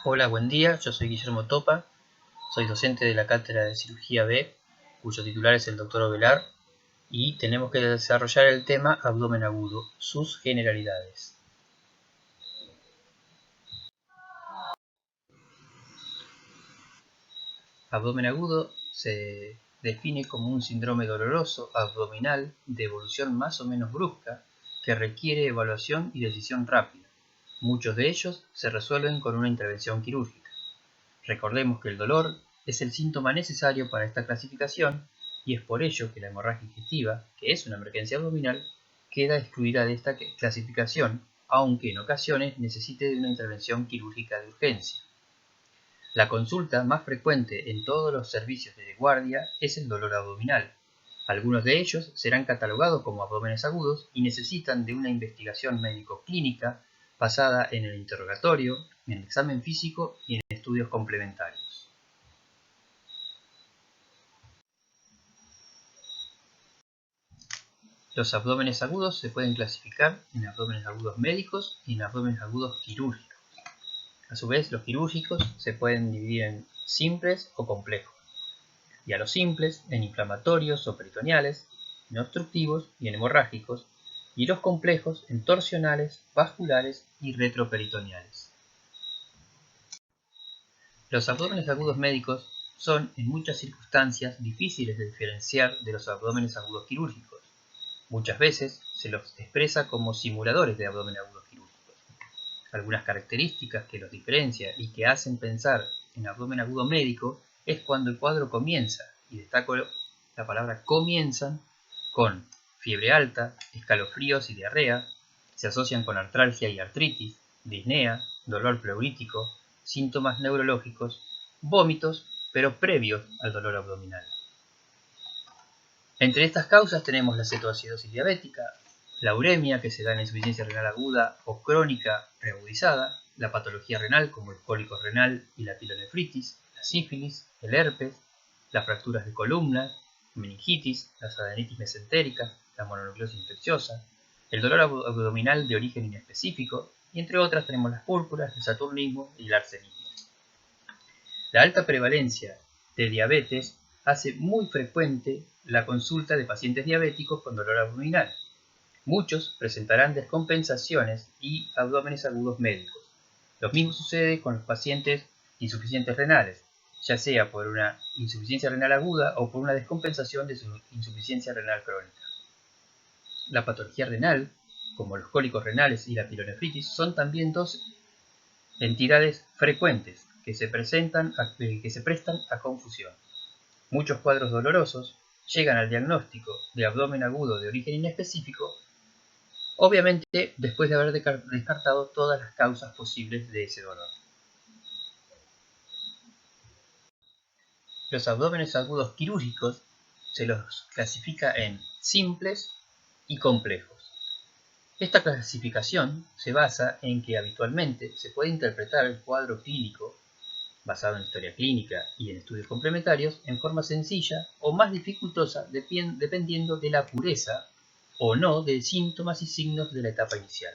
Hola, buen día, yo soy Guillermo Topa, soy docente de la Cátedra de Cirugía B, cuyo titular es el Dr. Ovelar, y tenemos que desarrollar el tema abdomen agudo, sus generalidades. Abdomen agudo se define como un síndrome doloroso abdominal de evolución más o menos brusca que requiere evaluación y decisión rápida. Muchos de ellos se resuelven con una intervención quirúrgica. Recordemos que el dolor es el síntoma necesario para esta clasificación y es por ello que la hemorragia digestiva, que es una emergencia abdominal, queda excluida de esta clasificación, aunque en ocasiones necesite de una intervención quirúrgica de urgencia. La consulta más frecuente en todos los servicios de guardia es el dolor abdominal. Algunos de ellos serán catalogados como abdómenes agudos y necesitan de una investigación médico-clínica basada en el interrogatorio, en el examen físico y en estudios complementarios. Los abdómenes agudos se pueden clasificar en abdómenes agudos médicos y en abdómenes agudos quirúrgicos. A su vez, los quirúrgicos se pueden dividir en simples o complejos, y a los simples en inflamatorios o peritoneales, en obstructivos y en hemorrágicos, y los complejos en torsionales, vasculares y retroperitoneales. Los abdómenes agudos médicos son en muchas circunstancias difíciles de diferenciar de los abdómenes agudos quirúrgicos. Muchas veces se los expresa como simuladores de abdomen agudos quirúrgicos. Algunas características que los diferencian y que hacen pensar en abdomen agudo médico es cuando el cuadro comienza, y destaco la palabra comienzan, con fiebre alta, escalofríos y diarrea, se asocian con artralgia y artritis, disnea, dolor pleurítico, síntomas neurológicos, vómitos, pero previos al dolor abdominal. Entre estas causas tenemos la cetoacidosis diabética, la uremia que se da en insuficiencia renal aguda o crónica reagudizada, la patología renal como el cólico renal y la pilonefritis, la sífilis, el herpes, las fracturas de columna, meningitis, las adenitis mesentéricas, la mononucleosis infecciosa, el dolor abdominal de origen inespecífico y entre otras tenemos las púrpuras, el saturnismo y el arsenismo. La alta prevalencia de diabetes hace muy frecuente la consulta de pacientes diabéticos con dolor abdominal. Muchos presentarán descompensaciones y abdómenes agudos médicos. Lo mismo sucede con los pacientes insuficientes renales, ya sea por una insuficiencia renal aguda o por una descompensación de su insuficiencia renal crónica. La patología renal, como los cólicos renales y la pilonefritis, son también dos entidades frecuentes que se prestan a confusión. Muchos cuadros dolorosos llegan al diagnóstico de abdomen agudo de origen inespecífico, obviamente después de haber descartado todas las causas posibles de ese dolor. Los abdómenes agudos quirúrgicos se los clasifica en simples y complejos. Esta clasificación se basa en que habitualmente se puede interpretar el cuadro clínico basado en historia clínica y en estudios complementarios, en forma sencilla o más dificultosa dependiendo de la pureza o no de síntomas y signos de la etapa inicial.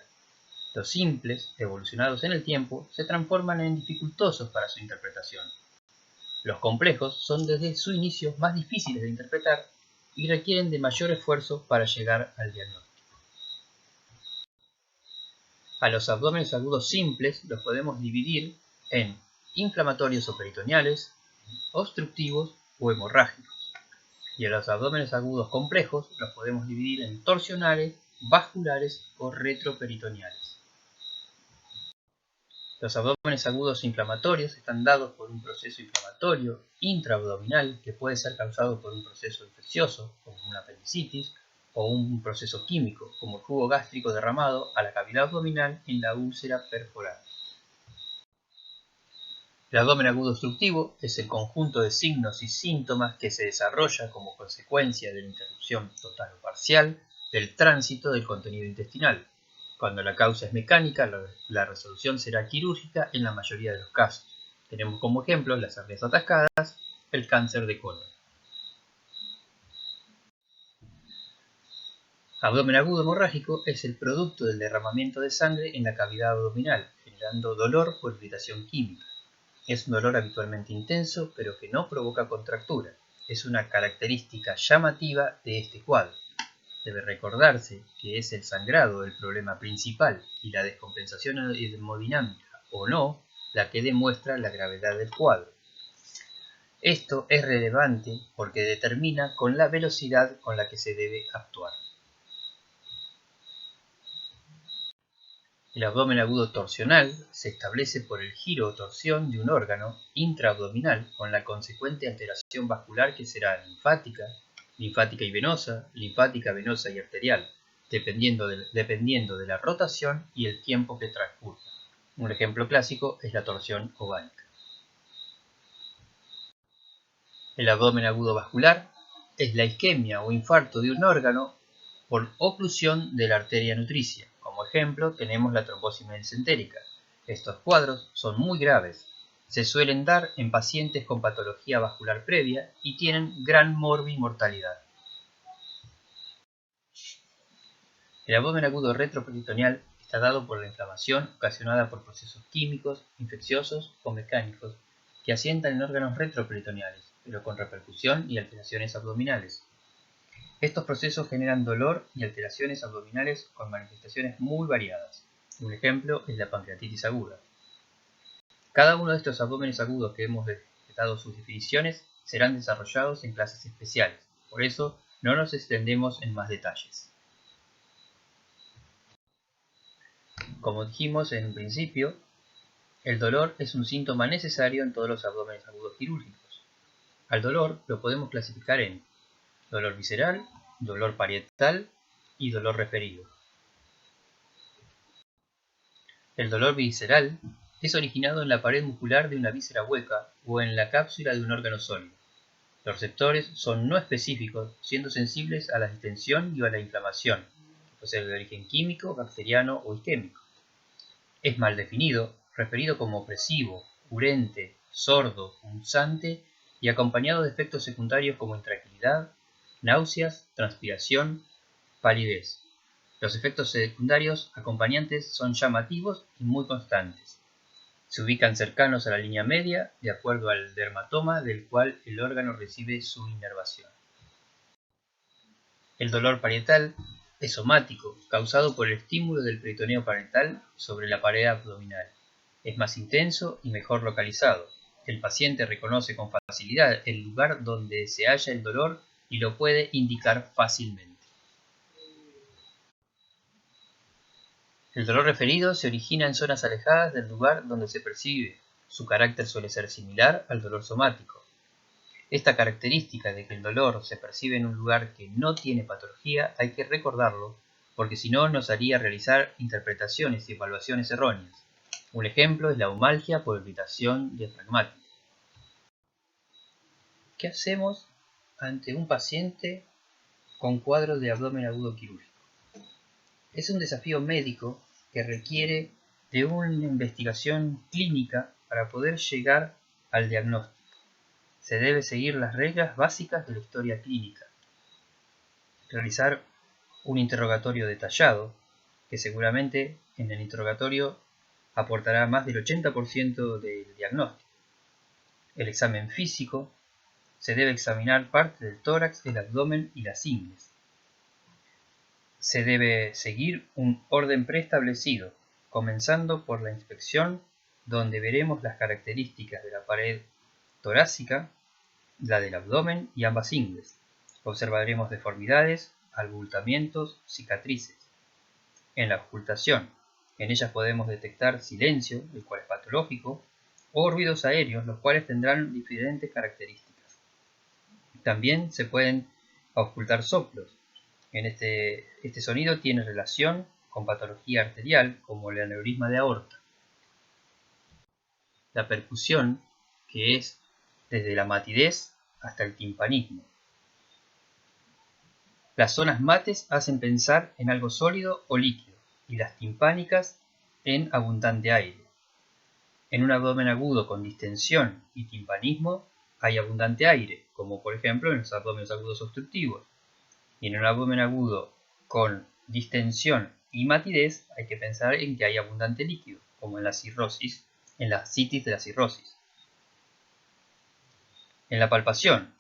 Los simples, evolucionados en el tiempo, se transforman en dificultosos para su interpretación. Los complejos son desde su inicio más difíciles de interpretar y requieren de mayor esfuerzo para llegar al diagnóstico. A los abdómenes agudos simples los podemos dividir en inflamatorios o peritoneales, obstructivos o hemorrágicos. Y a los abdómenes agudos complejos los podemos dividir en torsionales, vasculares o retroperitoneales. Los abdómenes agudos inflamatorios están dados por un proceso inflamatorio intraabdominal que puede ser causado por un proceso infeccioso, como una apendicitis, o un proceso químico, como el jugo gástrico derramado a la cavidad abdominal en la úlcera perforada. El abdomen agudo obstructivo es el conjunto de signos y síntomas que se desarrolla como consecuencia de la interrupción total o parcial del tránsito del contenido intestinal. Cuando la causa es mecánica, la resolución será quirúrgica en la mayoría de los casos. Tenemos como ejemplos las hernias atascadas, el cáncer de colon. Abdomen agudo hemorrágico es el producto del derramamiento de sangre en la cavidad abdominal, generando dolor por irritación química. Es un dolor habitualmente intenso, pero que no provoca contractura. Es una característica llamativa de este cuadro. Debe recordarse que es el sangrado el problema principal y la descompensación hemodinámica o no la que demuestra la gravedad del cuadro. Esto es relevante porque determina con la velocidad con la que se debe actuar. El abdomen agudo torsional se establece por el giro o torsión de un órgano intraabdominal con la consecuente alteración vascular que será linfática y venosa, linfática, venosa y arterial, dependiendo de la rotación y el tiempo que transcurra. Un ejemplo clásico es la torsión ovárica. El abdomen agudo vascular es la isquemia o infarto de un órgano por oclusión de la arteria nutricia. Como ejemplo tenemos la trombosis mesentérica. Estos cuadros son muy graves. Se suelen dar en pacientes con patología vascular previa y tienen gran morbimortalidad. El abdomen agudo retroperitoneal está dado por la inflamación ocasionada por procesos químicos, infecciosos o mecánicos que asientan en órganos retroperitoneales, pero con repercusión y alteraciones abdominales. Estos procesos generan dolor y alteraciones abdominales con manifestaciones muy variadas. Un ejemplo es la pancreatitis aguda. Cada uno de estos abdómenes agudos que hemos dado sus definiciones serán desarrollados en clases especiales, por eso no nos extendemos en más detalles. Como dijimos en un principio, el dolor es un síntoma necesario en todos los abdómenes agudos quirúrgicos. Al dolor lo podemos clasificar en dolor visceral, dolor parietal y dolor referido. El dolor visceral es originado en la pared muscular de una víscera hueca o en la cápsula de un órgano sólido. Los receptores son no específicos, siendo sensibles a la distensión y a la inflamación, que puede ser de origen químico, bacteriano o isquémico. Es mal definido, referido como opresivo, urente, sordo, punzante y acompañado de efectos secundarios como intranquilidad, náuseas, transpiración, palidez. Los efectos secundarios acompañantes son llamativos y muy constantes. Se ubican cercanos a la línea media de acuerdo al dermatoma del cual el órgano recibe su inervación. El dolor parietal es somático, causado por el estímulo del peritoneo parietal sobre la pared abdominal. Es más intenso y mejor localizado. El paciente reconoce con facilidad el lugar donde se halla el dolor y lo puede indicar fácilmente. El dolor referido se origina en zonas alejadas del lugar donde se percibe. Su carácter suele ser similar al dolor somático. Esta característica de que el dolor se percibe en un lugar que no tiene patología hay que recordarlo, porque si no nos haría realizar interpretaciones y evaluaciones erróneas. Un ejemplo es la umalgia por irritación diafragmática. ¿Qué hacemos ante un paciente con cuadro de abdomen agudo quirúrgico? Es un desafío médico que requiere de una investigación clínica para poder llegar al diagnóstico. Se debe seguir las reglas básicas de la historia clínica. Realizar un interrogatorio detallado, que seguramente en el interrogatorio aportará más del 80% del diagnóstico. El examen físico. Se debe examinar parte del tórax, el abdomen y las ingles. Se debe seguir un orden preestablecido, comenzando por la inspección, donde veremos las características de la pared torácica, la del abdomen y ambas ingles. Observaremos deformidades, abultamientos, cicatrices. En la auscultación, en ellas podemos detectar silencio, el cual es patológico, o ruidos aéreos, los cuales tendrán diferentes características. También se pueden auscultar soplos. Este sonido tiene relación con patología arterial como el aneurisma de aorta. La percusión, que es desde la matidez hasta el timpanismo. Las zonas mates hacen pensar en algo sólido o líquido y las timpánicas en abundante aire. En un abdomen agudo con distensión y timpanismo hay abundante aire, como por ejemplo en los abdómenes agudos obstructivos. Y en un abdomen agudo con distensión y matidez hay que pensar en que hay abundante líquido, como en la cirrosis, en la citis de la cirrosis. En la palpación.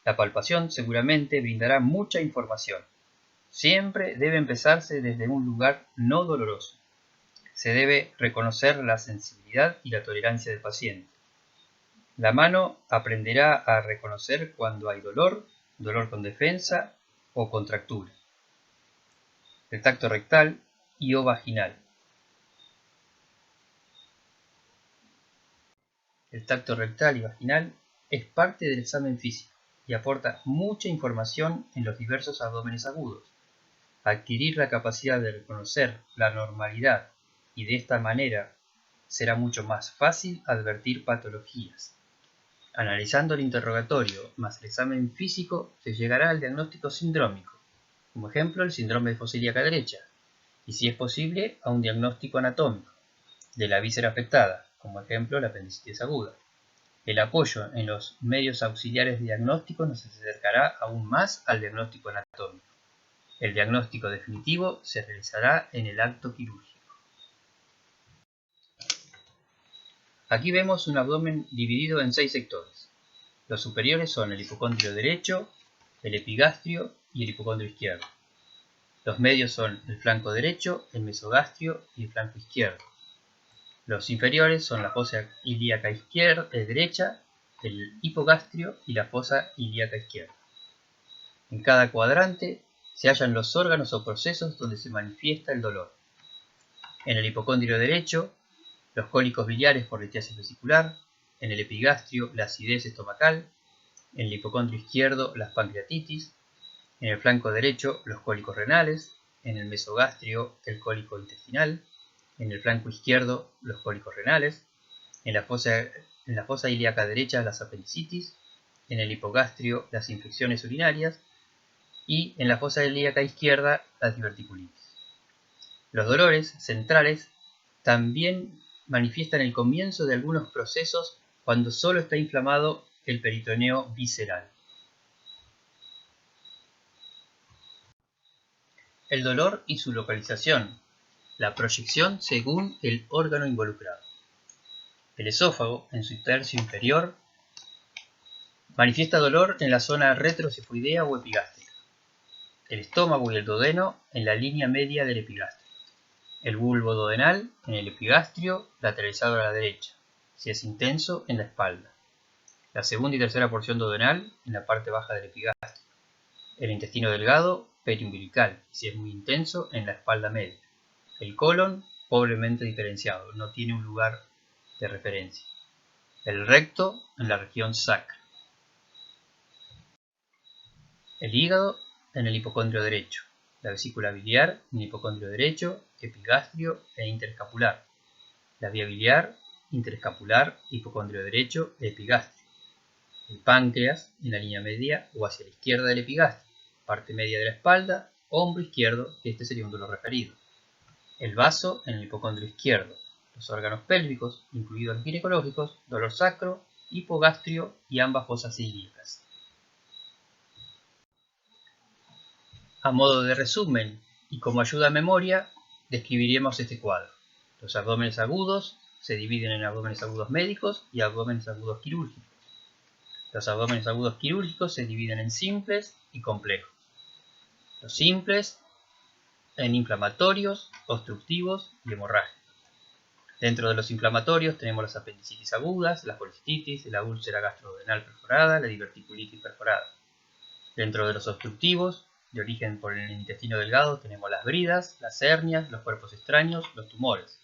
La palpación seguramente brindará mucha información. Siempre debe empezarse desde un lugar no doloroso. Se debe reconocer la sensibilidad y la tolerancia del paciente. La mano aprenderá a reconocer cuando hay dolor, dolor con defensa o contractura. El tacto rectal y o vaginal. El tacto rectal y vaginal es parte del examen físico y aporta mucha información en los diversos abdómenes agudos. Adquirir la capacidad de reconocer la normalidad y de esta manera será mucho más fácil advertir patologías. Analizando el interrogatorio más el examen físico se llegará al diagnóstico sindrómico, como ejemplo el síndrome de fosa ilíaca derecha, y si es posible a un diagnóstico anatómico de la víscera afectada, como ejemplo la apendicitis aguda. El apoyo en los medios auxiliares diagnósticos nos acercará aún más al diagnóstico anatómico. El diagnóstico definitivo se realizará en el acto quirúrgico. Aquí vemos un abdomen dividido en 6 sectores. Los superiores son el hipocondrio derecho, el epigastrio y el hipocondrio izquierdo. Los medios son el flanco derecho, el mesogastrio y el flanco izquierdo. Los inferiores son la fosa ilíaca derecha, el hipogastrio y la fosa ilíaca izquierda. En cada cuadrante se hallan los órganos o procesos donde se manifiesta el dolor. En el hipocondrio derecho, los cólicos biliares por litiasis vesicular, en el epigastrio, la acidez estomacal, en el hipocondrio izquierdo, las pancreatitis, en el flanco derecho, los cólicos renales, en el mesogastrio, el cólico intestinal, en el flanco izquierdo, los cólicos renales, en la fosa ilíaca derecha, las apendicitis, en el hipogastrio, las infecciones urinarias, y en la fosa ilíaca izquierda, las diverticulitis. Los dolores centrales también manifiestan el comienzo de algunos procesos cuando solo está inflamado el peritoneo visceral. El dolor y su localización. La proyección según el órgano involucrado. El esófago, en su tercio inferior, manifiesta dolor en la zona retrocefodea o epigástrica. El estómago y el duodeno en la línea media del epigastrio. El bulbo duodenal en el epigastrio lateralizado a la derecha, si es intenso en la espalda. La segunda y tercera porción duodenal en la parte baja del epigastrio. El intestino delgado periumbilical, si es muy intenso en la espalda media. El colon pobremente diferenciado, no tiene un lugar de referencia. El recto en la región sacra. El hígado en el hipocondrio derecho. La vesícula biliar en el hipocondrio derecho, epigastrio e interescapular. La vía biliar, interescapular, hipocondrio derecho e epigastrio. El páncreas en la línea media o hacia la izquierda del epigastrio, parte media de la espalda, hombro izquierdo, que este sería un dolor referido. El vaso en el hipocondrio izquierdo. Los órganos pélvicos, incluidos los ginecológicos, dolor sacro, hipogastrio y ambas fosas ilíacas. A modo de resumen y como ayuda a memoria, describiremos este cuadro. Los abdómenes agudos se dividen en abdómenes agudos médicos y abdómenes agudos quirúrgicos. Los abdómenes agudos quirúrgicos se dividen en simples y complejos. Los simples en inflamatorios, obstructivos y hemorrágicos. Dentro de los inflamatorios tenemos las apendicitis agudas, la colicitis, la úlcera gastroduodenal perforada, la diverticulitis perforada. Dentro de los obstructivos, de origen por el intestino delgado, tenemos las bridas, las hernias, los cuerpos extraños, los tumores.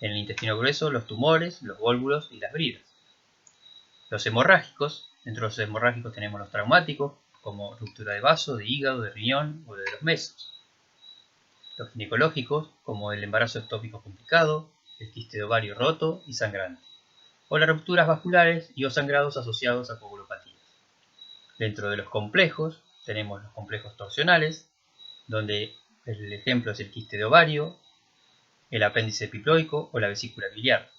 En el intestino grueso, los tumores, los vólvulos y las bridas. Los hemorrágicos, dentro de los hemorrágicos tenemos los traumáticos, como ruptura de vaso, de hígado, de riñón o de los mesos. Los ginecológicos, como el embarazo ectópico complicado, el quiste de ovario roto y sangrante, o las rupturas vasculares y o sangrados asociados a coagulopatías. Dentro de los complejos tenemos los complejos torsionales, donde el ejemplo es el quiste de ovario, el apéndice epiploico o la vesícula biliar.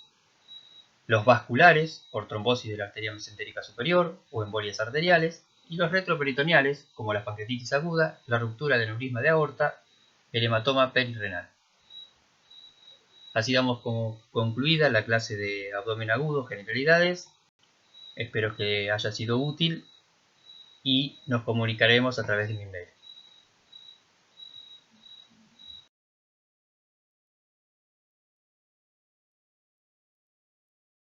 Los vasculares, por trombosis de la arteria mesentérica superior o embolias arteriales, y los retroperitoneales, como la pancreatitis aguda, la ruptura del aneurisma de aorta, el hematoma perirrenal. Así damos como concluida la clase de abdomen agudo, generalidades. Espero que haya sido útil y nos comunicaremos a través de mi mail.